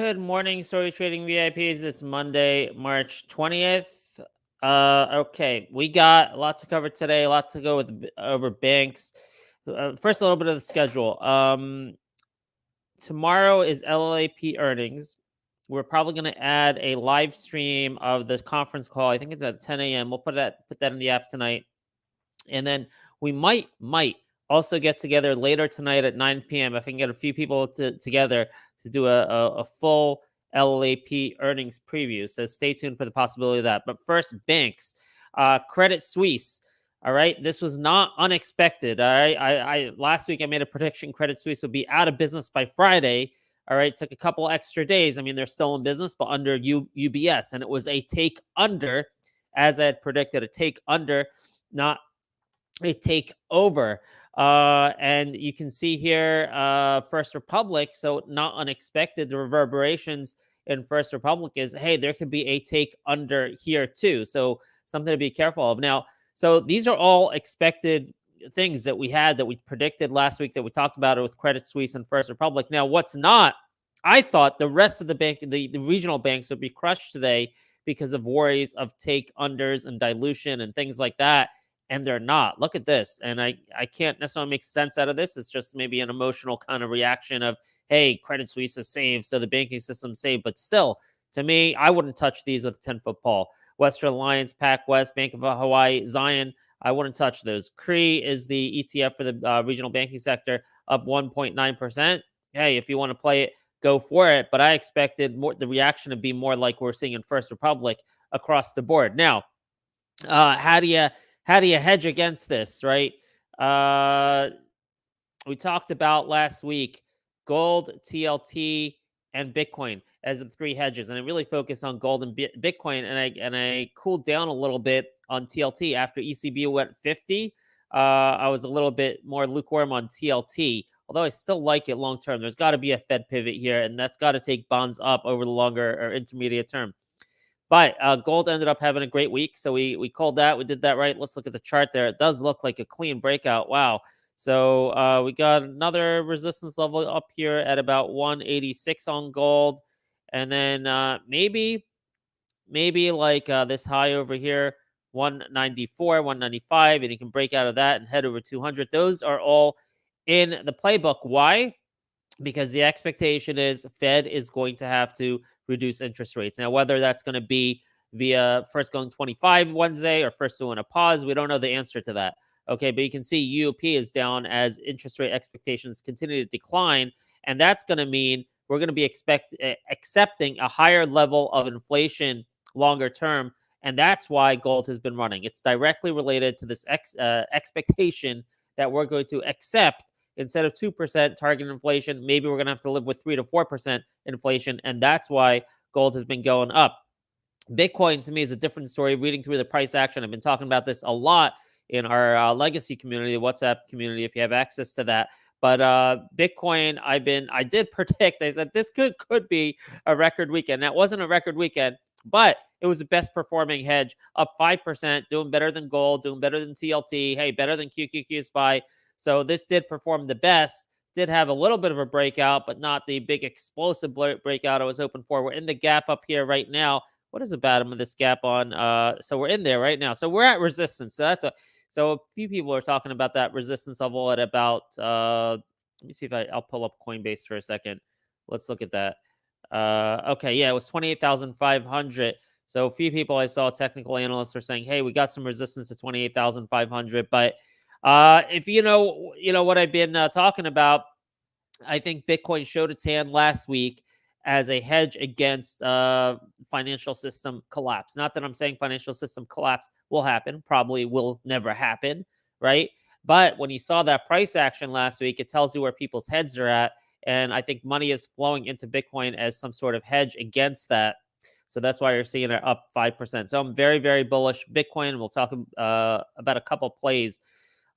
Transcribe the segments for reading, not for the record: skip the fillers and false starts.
Good morning, Story Trading VIPs. It's Monday, March 20th. Okay, we got a lot to cover today, a lot to go over banks. First, a little bit of the schedule. Tomorrow is LLAP earnings. We're probably going to add a live stream of the conference call. I think it's at 10 a.m. We'll put that in the app tonight. And then we might also get together later tonight at 9 p.m. if I can get a few people together to do a full LLAP earnings preview. So stay tuned for the possibility of that. But first, banks. Credit Suisse. All right. This was not unexpected. All right. I last week I made a prediction Credit Suisse would be out of business by Friday. All right. Took a couple extra days. I mean, they're still in business, but under UBS. And it was a take under, as I had predicted, a take under, not a take over. And you can see here First Republic. So not unexpected. The reverberations in First Republic is, hey, there could be a take under here too. So something to be careful of. Now, so these are all expected things that we had, that we predicted last week, that we talked about it with Credit Suisse and First Republic. Now, what's not, I thought the rest of the bank, the regional banks would be crushed today because of worries of take unders and dilution and things like that. And they're not. Look at this. And I can't necessarily make sense out of this. It's just maybe an emotional kind of reaction of, hey, Credit Suisse is saved, so the banking system's saved. But still, to me, I wouldn't touch these with a 10-foot pole. Western Alliance, PacWest, Bank of Hawaii, Zion, I wouldn't touch those. CRE is the ETF for the regional banking sector, up 1.9%. Hey, if you want to play it, go for it. But I expected the reaction to be more like we're seeing in First Republic across the board. Now, how do you hedge against this, right? We talked about last week gold, TLT, and Bitcoin as the three hedges, and I really focused on gold and Bitcoin, and I cooled down a little bit on TLT after ECB went 50. I was a little bit more lukewarm on TLT, although I still like it long term. There's got to be a Fed pivot here, and that's got to take bonds up over the longer or intermediate term. But gold ended up having a great week, so we called that. We did that right. Let's look at the chart there. It does look like a clean breakout. Wow. So we got another resistance level up here at about 186 on gold. And then maybe like this high over here, 194, 195, and you can break out of that and head over 200. Those are all in the playbook. Why? Because the expectation is Fed is going to have to reduce interest rates. Now, whether that's going to be via first going 25 Wednesday or first doing a pause, we don't know the answer to that. Okay, but you can see UOP is down as interest rate expectations continue to decline, and that's going to mean we're going to be accepting a higher level of inflation longer term, and that's why gold has been running. It's directly related to this expectation that we're going to accept, instead of 2% target inflation, maybe we're going to have to live with 3 to 4% inflation, and that's why gold has been going up. Bitcoin, to me, is a different story. Reading through the price action, I've been talking about this a lot in our legacy community, the WhatsApp community, if you have access to that. But Bitcoin, I did predict, I said this could be a record weekend. That wasn't a record weekend, but it was the best performing hedge, up 5%, doing better than gold, doing better than TLT, hey, better than QQQ SPY. So this did perform the best, did have a little bit of a breakout, but not the big explosive breakout I was hoping for. We're in the gap up here right now. What is the bottom of this gap on? So we're in there right now. So we're at resistance. So a few people are talking about that resistance level at about, let me see if I'll pull up Coinbase for a second. Let's look at that. Okay, yeah, it was 28,500. So a few people I saw, technical analysts, are saying, hey, we got some resistance to 28,500. But if you know what I've been talking about, I think Bitcoin showed its hand last week as a hedge against financial system collapse. Not that I'm saying financial system collapse will happen, probably will never happen, right? But when you saw that price action last week, it tells you where people's heads are at. And I think money is flowing into Bitcoin as some sort of hedge against that. So that's why you're seeing it up 5%. So I'm very, very bullish Bitcoin. We'll talk about a couple plays.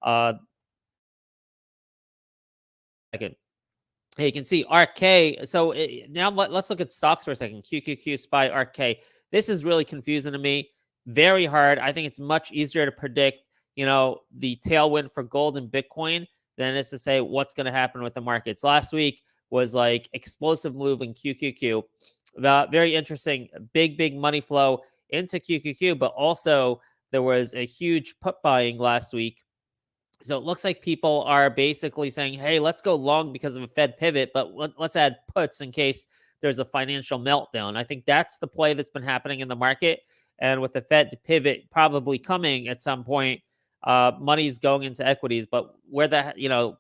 Second. Hey, you can see ARKK. So now let's look at stocks for a second. QQQ, SPY, ARKK. This is really confusing to me. Very hard. I think it's much easier to predict, the tailwind for gold and Bitcoin than it is to say what's going to happen with the markets. Last week, was like explosive move in QQQ. Very interesting, big money flow into QQQ, but also there was a huge put buying last week. So it looks like people are basically saying, hey, let's go long because of a Fed pivot, but let's add puts in case there's a financial meltdown. I think that's the play that's been happening in the market. And with the Fed pivot probably coming at some point, money's going into equities. But where the,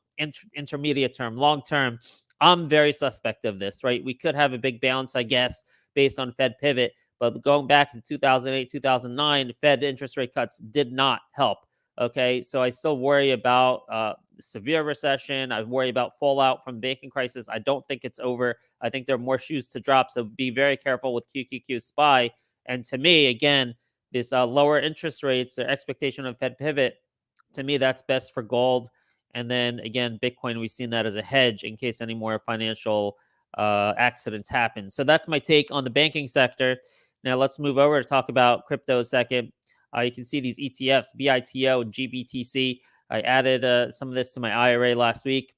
intermediate term, long term, I'm very suspect of this, right? We could have a big bounce, I guess, based on Fed pivot. But going back in 2008, 2009, Fed interest rate cuts did not help. Okay, so I still worry about severe recession. I worry about fallout from banking crisis. I don't think it's over. I think there are more shoes to drop. So be very careful with QQQ SPY. And to me, again, this lower interest rates, the expectation of Fed pivot, to me, that's best for gold. And then again, Bitcoin, we've seen that as a hedge in case any more financial accidents happen. So that's my take on the banking sector. Now let's move over to talk about crypto a second. You can see these ETFs, BITO and GBTC. I added some of this to my IRA last week.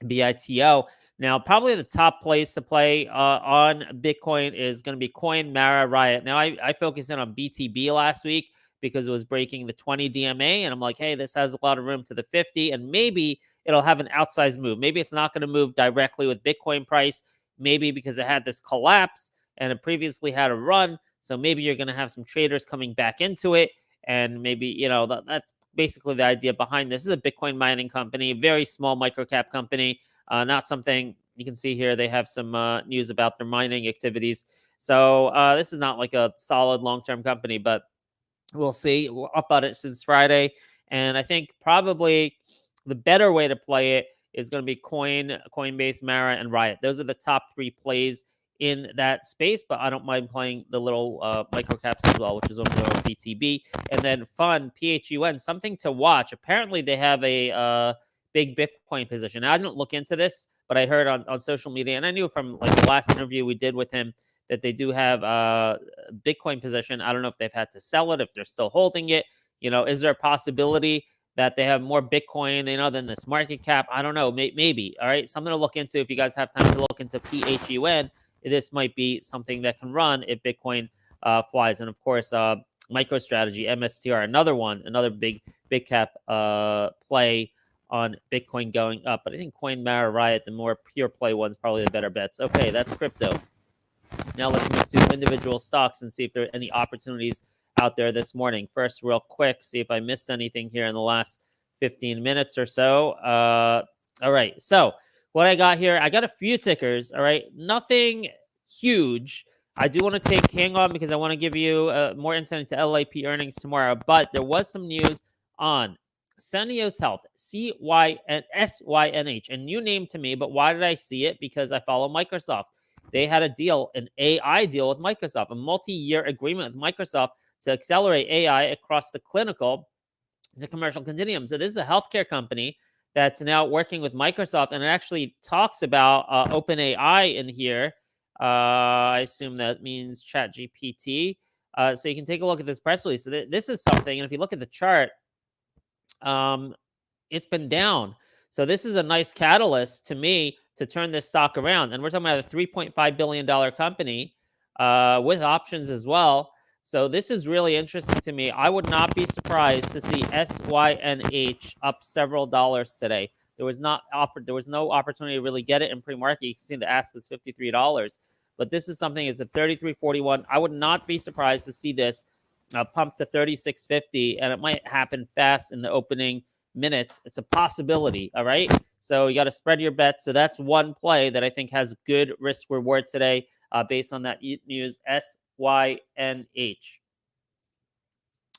BITO. Now, probably the top place to play on Bitcoin is going to be Coin, Mara, Riot. Now, I focused in on BTB last week because it was breaking the 20 DMA. And I'm like, hey, this has a lot of room to the 50. And maybe it'll have an outsized move. Maybe it's not going to move directly with Bitcoin price. Maybe because it had this collapse and it previously had a run. So maybe you're going to have some traders coming back into it. And maybe, that's basically the idea behind this. This is a Bitcoin mining company, a very small microcap company, not something you can see here. They have some news about their mining activities. So this is not like a solid long-term company, but we'll see. We're up on it since Friday. And I think probably the better way to play it is going to be Coinbase, Mara, and Riot. Those are the top three plays in that space, but I don't mind playing the little micro caps as well, which is what I'm doing with BTB. And then PHUN, PHUN, something to watch. Apparently, they have a big Bitcoin position. Now, I didn't look into this, but I heard on social media, and I knew from like the last interview we did with him that they do have a Bitcoin position. I don't know if they've had to sell it, if they're still holding it. Is there a possibility that they have more Bitcoin, than this market cap? I don't know. Maybe. All right. Something to look into. If you guys have time to look into PHUN, this might be something that can run if Bitcoin flies. And of course, MicroStrategy, MSTR, another big cap play on Bitcoin going up. But I think Coin, Mara, Riot, the more pure play ones, probably the better bets. Okay, that's crypto. Now let's move to individual stocks and see if there are any opportunities out there this morning. First, real quick, see if I missed anything here in the last 15 minutes or so. All right, so what I got here, I got a few tickers, all right? Nothing huge. I do want to hang on because I want to give you more insight into LLAP earnings tomorrow, but there was some news on Syneos Health, SYNH, a new name to me, but why did I see it? Because I follow Microsoft. They had a deal, an AI deal with Microsoft, a multi-year agreement with Microsoft to accelerate AI across the clinical to commercial continuum. So this is a healthcare company that's now working with Microsoft, and it actually talks about OpenAI in here. I assume that means ChatGPT. So you can take a look at this press release. So this is something, and if you look at the chart, it's been down. So this is a nice catalyst to me to turn this stock around. And we're talking about a $3.5 billion company with options as well. So this is really interesting to me. I would not be surprised to see SYNH up several dollars today. There was no opportunity to really get it in pre-market. You can see the ask is $53. But this is something, it's at $33.41. I would not be surprised to see this pump to $36.50, and it might happen fast in the opening minutes. It's a possibility, all right? So you got to spread your bets. So that's one play that I think has good risk reward today based on that news, SYNH.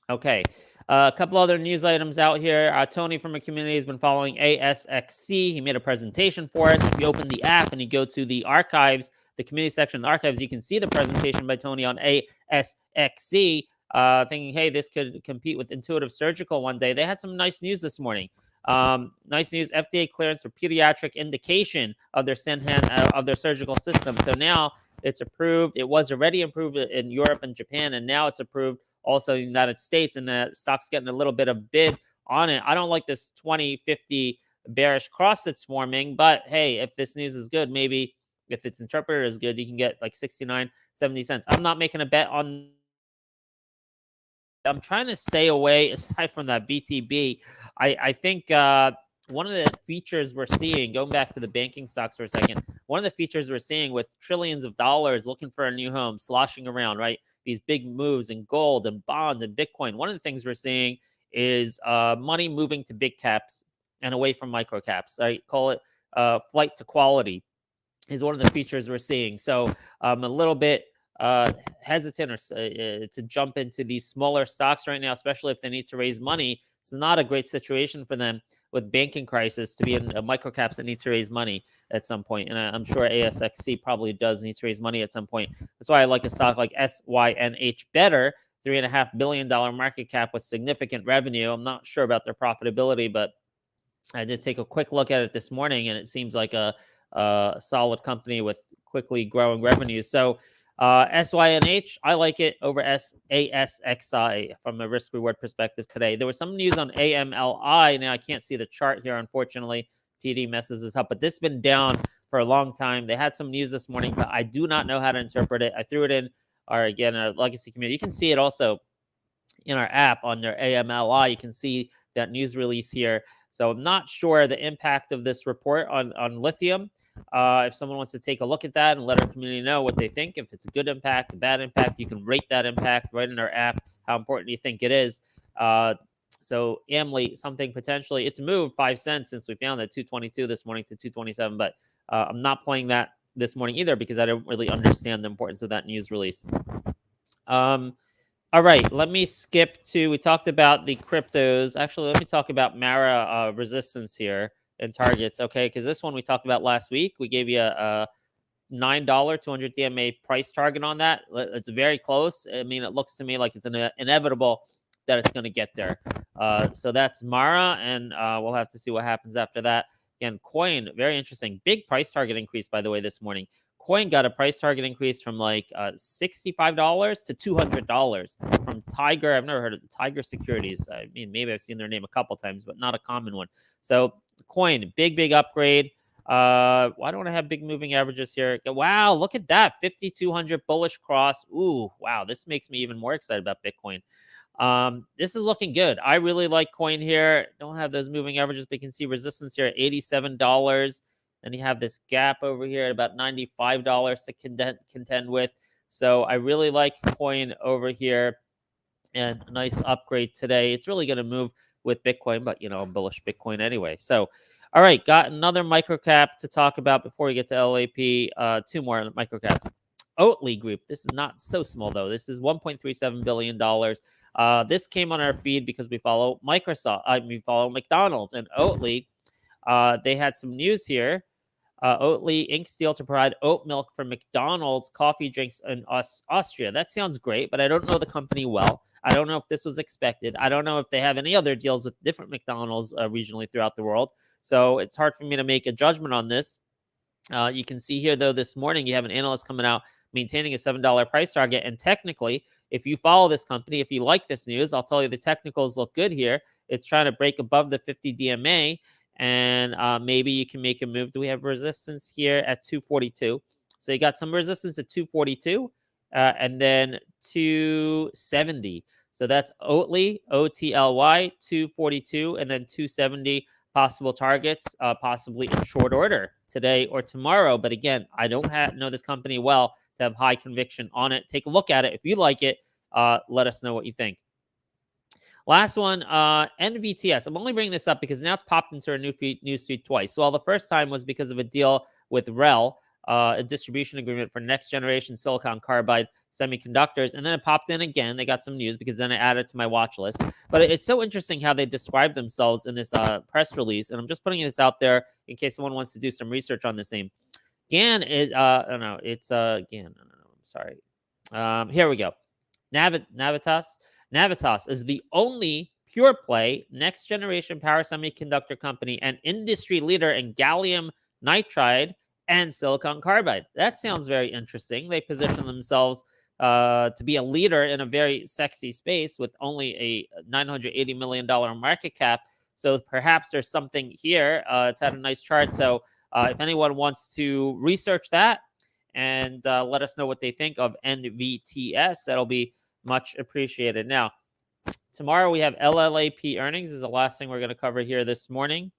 Okay, a couple other news items out here. Tony from our community has been following ASXC. He made a presentation for us. If you open the app and you go to the archives, the community section of the archives, you can see the presentation by Tony on ASXC. Thinking, hey, this could compete with Intuitive Surgical one day. They had some nice news this morning. Nice news, FDA clearance for pediatric indication of their SYNH of their surgical system. So now it's approved. It was already approved in Europe and Japan, and now it's approved also in the United States, and the stock's getting a little bit of bid on it. I don't like this 20, 50 bearish cross that's forming. But hey, if this news is good, maybe if it's interpreted as good, you can get like 69, 70 cents. I'm not making a bet on. I'm trying to stay away aside from that BTB. I think one of the features we're seeing, going back to the banking stocks for a second, one of the features we're seeing with trillions of dollars looking for a new home, sloshing around, right? These big moves in gold and bonds and Bitcoin. One of the things we're seeing is money moving to big caps and away from micro caps. I call it flight to quality is one of the features we're seeing. So I'm a little bit hesitant to jump into these smaller stocks right now, especially if they need to raise money. It's not a great situation for them with banking crisis to be in micro caps that need to raise money at some point. And I'm sure ASXC probably does need to raise money at some point. That's why I like a stock like SYNH better, $3.5 billion market cap with significant revenue. I'm not sure about their profitability, but I did take a quick look at it this morning, and it seems like a solid company with quickly growing revenues. So SYNH, I like it over ASXI from a risk reward perspective today. There was some news on AMLI. Now I can't see the chart here, unfortunately. TD messes this up, but this has been down for a long time. They had some news this morning, but I do not know how to interpret it. I threw it in our legacy community. You can see it also in our app on their AMLI. You can see that news release here. So I'm not sure the impact of this report on lithium. If someone wants to take a look at that and let our community know what they think, if it's a good impact, a bad impact, you can rate that impact right in our app, how important you think it is. So AMLI, something potentially, it's moved 5 cents since we found that 222 this morning to 227, but I'm not playing that this morning either because I don't really understand the importance of that news release. All right, let me skip to, we talked about the cryptos. Actually, let me talk about Mara resistance here and targets, okay? Because this one we talked about last week. We gave you a $9 200 DMA price target on that. It's very close. I mean, it looks to me like it's inevitable that it's going to get there. So that's Mara, and we'll have to see what happens after that. Again, Coin, very interesting. Big price target increase, by the way, this morning. Coin got a price target increase from like $65 to $200 from Tiger. I've never heard of Tiger Securities. I mean, maybe I've seen their name a couple times, but not a common one. So Coin, big upgrade. Why don't I have big moving averages here? Wow, look at that. 5,200 bullish cross. Ooh, wow. This makes me even more excited about Bitcoin. This is looking good. I really like Coin here. Don't have those moving averages, but you can see resistance here at $87. And you have this gap over here at about $95 to contend with. So I really like Coin over here, and a nice upgrade today. It's really going to move with Bitcoin, but you know, I'm bullish Bitcoin anyway. So, all right, got another microcap to talk about before we get to LLAP. Two more microcaps. OTLY Group. This is not so small though. This is $1.37 billion. This came on our feed because we follow Microsoft. We follow McDonald's and OTLY. They had some news here. OTLY inks deal to provide oat milk for McDonald's coffee drinks in Austria. That sounds great, but I don't know the company well. I don't know if this was expected. I don't know if they have any other deals with different McDonald's regionally throughout the world. So it's hard for me to make a judgment on this. You can see here, though, this morning you have an analyst coming out maintaining a $7 price target. And technically, if you follow this company, if you like this news, I'll tell you the technicals look good here. It's trying to break above the 50 DMA. And maybe you can make a move. Do we have resistance here at 242? So you got some resistance at 242 and then 270. So that's OTLY, OTLY, 242, and then 270 possible targets, possibly in short order today or tomorrow. But again, I don't know this company well to have high conviction on it. Take a look at it. If you like it, let us know what you think. Last one, NVTS. I'm only bringing this up because now it's popped into our news feed twice. So, the first time was because of a deal with REL, a distribution agreement for next generation silicon carbide semiconductors. And then it popped in again. They got some news because then I added it to my watch list. But it's so interesting how they describe themselves in this press release. And I'm just putting this out there in case someone wants to do some research on this name. GAN is, GAN. I'm sorry. Here we go. Navitas is the only pure play next generation power semiconductor company and industry leader in gallium nitride and silicon carbide. That sounds very interesting. They position themselves to be a leader in a very sexy space with only a $980 million market cap. So perhaps there's something here. It's had a nice chart. So if anyone wants to research that and let us know what they think of NVTS, that'll be much appreciated. Now, tomorrow we have LLAP earnings is the last thing we're going to cover here this morning.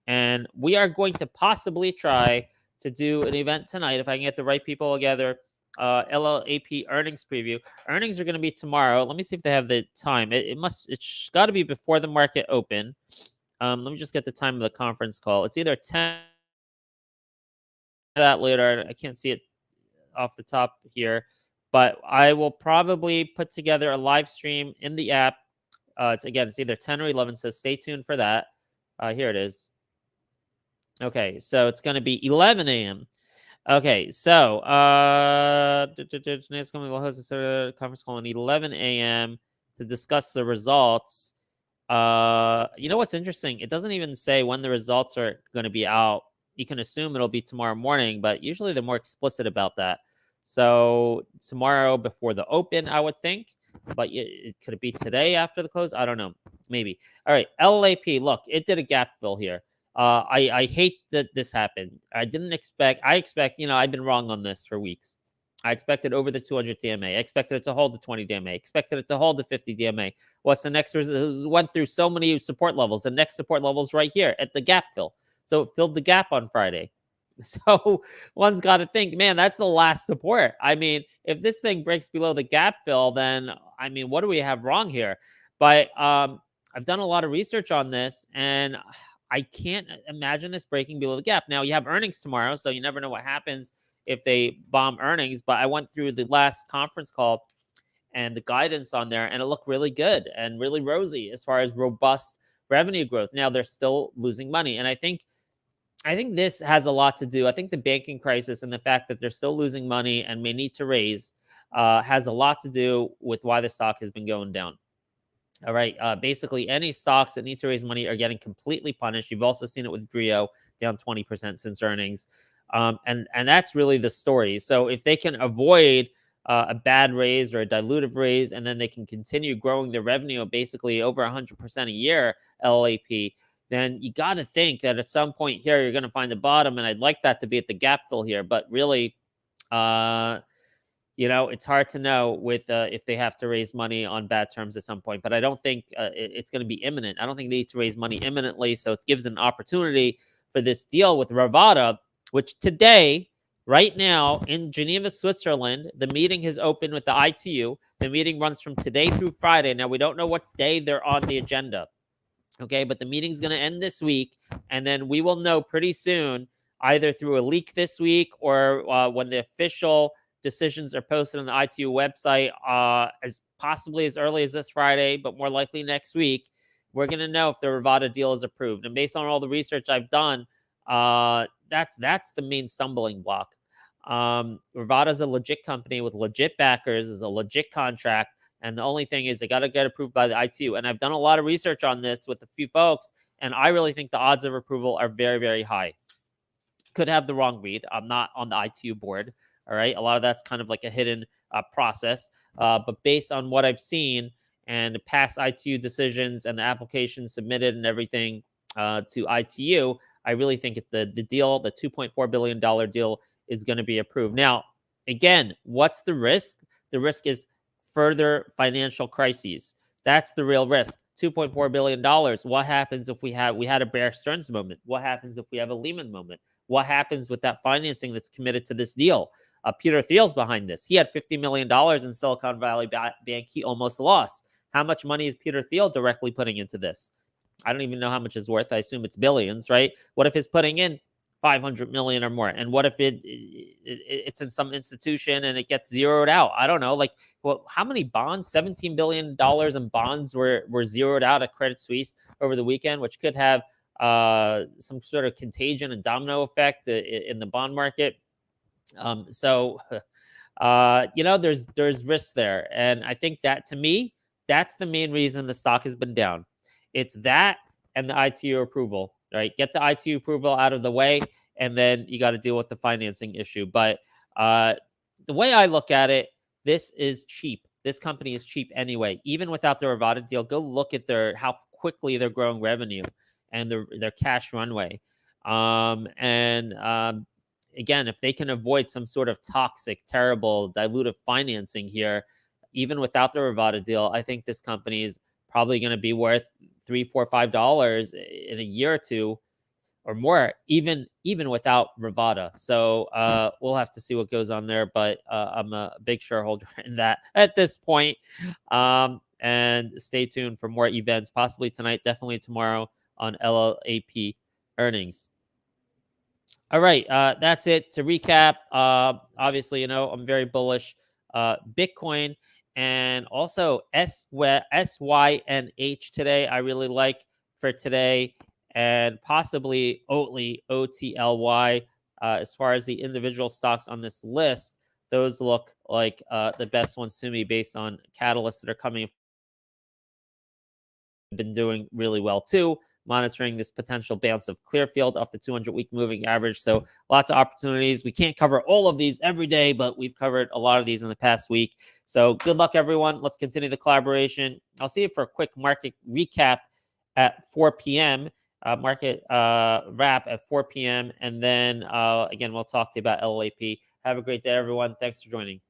And we are going to possibly try to do an event tonight if I can get the right people together. LLAP earnings preview. Earnings are going to be tomorrow. Let me see if they have the time. It's got to be before the market open. Let me just get the time of the conference call. It's either 10 that later. I can't see it off the top here, but I will probably put together a live stream in the app. It's either 10 or 11, so stay tuned for that. Here it is. Okay, so it's going to be 11 a.m. Okay, so today's company will host a conference call at 11 a.m. to discuss the results. You know what's interesting? It doesn't even say when the results are going to be out. You can assume it'll be tomorrow morning, but usually they're more explicit about that. So tomorrow before the open, I would think. But could it be today after the close? I don't know. Maybe. All right, LLAP. Look, it did a gap fill here. I hate that this happened. I expect, I've been wrong on this for weeks. I expected over the 200 DMA. I expected it to hold the 20 DMA. I expected it to hold the 50 DMA. What's the next? Went through so many support levels. The next support level is right here at the gap fill. So it filled the gap on Friday. So one's got to think, man, that's the last support. I mean, if this thing breaks below the gap fill, then, I mean, what do we have wrong here? But I've done a lot of research on this, and I can't imagine this breaking below the gap. Now, you have earnings tomorrow, so you never know what happens if they bomb earnings. But I went through the last conference call and the guidance on there, and it looked really good and really rosy as far as robust revenue growth. Now, they're still losing money, and I think this has a lot to do. I think the banking crisis and the fact that they're still losing money and may need to raise has a lot to do with why the stock has been going down. All right. Basically, any stocks that need to raise money are getting completely punished. You've also seen it with Brio down 20% since earnings. And that's really the story. So if they can avoid a bad raise or a dilutive raise, and then they can continue growing their revenue basically over 100% a year, LLAP, then you got to think that at some point here, you're going to find the bottom. And I'd like that to be at the gap fill here. But really, it's hard to know with if they have to raise money on bad terms at some point. But I don't think it's going to be imminent. I don't think they need to raise money imminently. So it gives an opportunity for this deal with Rabizadeh, which today, right now in Geneva, Switzerland, the meeting has opened with the ITU. The meeting runs from today through Friday. Now, we don't know what day they're on the agenda. Okay, but the meeting's going to end this week. And then we will know pretty soon, either through a leak this week or when the official decisions are posted on the ITU website as possibly as early as this Friday, but more likely next week. We're going to know if the Rabizadeh deal is approved. And based on all the research I've done, that's the main stumbling block. Rabizadeh is a legit company with legit backers, is a legit contract. And the only thing is they got to get approved by the ITU. And I've done a lot of research on this with a few folks, and I really think the odds of approval are very, very high. Could have the wrong read. I'm not on the ITU board. All right. A lot of that's kind of like a hidden process. But based on what I've seen and the past ITU decisions and the applications submitted and everything to ITU, I really think the deal, the $2.4 billion deal, is going to be approved. Now, again, what's the risk? The risk is further financial crises. That's the real risk. $2.4 billion. What happens if we had a Bear Stearns moment? What happens if we have a Lehman moment? What happens with that financing that's committed to this deal? Peter Thiel's behind this. He had $50 million in Silicon Valley Bank. He almost lost. How much money is Peter Thiel directly putting into this? I don't even know how much it's worth. I assume it's billions, right? What if he's putting in 500 million or more? And what if it's in some institution and it gets zeroed out? I don't know. Like, well, how many bonds? $17 billion in bonds were zeroed out at Credit Suisse over the weekend, which could have some sort of contagion and domino effect in the bond market. So there's risks there. And I think that, to me, that's the main reason the stock has been down. It's that and the ITU approval. Right, get the ITU approval out of the way, and then you got to deal with the financing issue. But the way I look at it, this is cheap. This company is cheap anyway. Even without the Rabizadeh deal, go look at how quickly they're growing revenue and their cash runway. Again, if they can avoid some sort of toxic, terrible, dilutive financing here, even without the Rivada deal, I think this company is probably going to be worth $3, $4, $5 in a year or two or more, even without Rivada. So we'll have to see what goes on there. But I'm a big shareholder in that at this point. And stay tuned for more events, possibly tonight, definitely tomorrow on LLAP earnings. All right, that's it. To recap, obviously, I'm very bullish. Bitcoin and also SYNH today, I really like for today, and possibly OTLY, OTLY. As far as the individual stocks on this list, those look like the best ones to me based on catalysts that are coming. Been doing really well too, monitoring this potential bounce of Clearfield off the 200-week moving average. So lots of opportunities. We can't cover all of these every day, but we've covered a lot of these in the past week. So good luck, everyone. Let's continue the collaboration. I'll see you for a quick market recap at 4 p.m. Market wrap at 4 p.m. And then, again, we'll talk to you about LLAP. Have a great day, everyone. Thanks for joining.